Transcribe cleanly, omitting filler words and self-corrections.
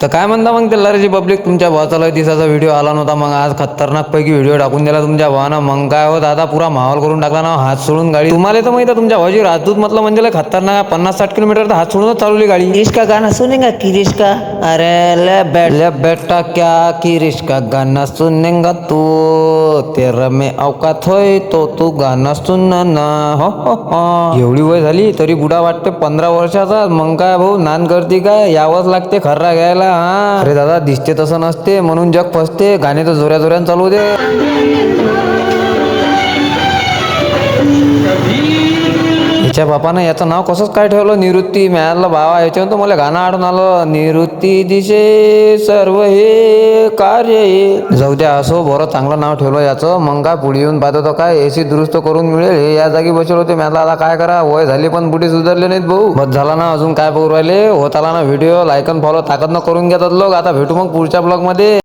तर काय म्हणता मग ते लहरीची पब्लिक, तुमच्या भावाचा लय दिवसाचा व्हिडिओ आला नव्हता, मग आज खतरनाक पैकी व्हिडिओ टाकून दिला तुमच्या भावानं. मग काय हो दादा, पुरा माहोल करून टाकला ना, हात सोडून गाडी. तुम्हाला तर माहिती आहे तुमच्या भावाची राजदूत म्हटलं म्हणजे लय खतरनाक, 50-60 किलोमीटर हात सोडूनच चालवली गाडी. किरिश का गाना सुनेगा किरिश का, अरे ले बेटा क्या किरिश का गाना सुनेगा तू, तेरा में औकात होय तो तू गाना सुन ना. हो. एवढी वय झाली तरी बुडा वाटते 15 वर्षाचा. मग काय भाऊ, नान करते काय, यावंच लागते खर्रा घ्यायला. हा अरे दादा, दिसते तसं नसते, म्हणून जग फसते. गाणे तर जोऱ्या जोऱ्यानं चालू दे. याच्या बापानं याचं नाव कसंच काय ठेवलं, निवृत्ती. मिळालं भावा, याच्यावर तर मला गाणं आठवून आलं, निवृत्ती दिशे सर्व हे कार्य हे. जाऊ द्या, असो बरं, चांगलं नाव ठेवलं याचं. मग काय पुढे येऊन पाहतो तर काय एसी दुरुस्त करून मिळेल, हे या जागी बसले होते. मला आता काय करा, वय झाली पण बुढे सुधारले नाहीत भाऊ. बस झाला ना, अजून काय बघू राहिले. होत आला ना व्हिडिओ, लाईक अन फॉलो ताकद न करून घेतात लोक. आता भेटू मग पुढच्या ब्लॉग मध्ये.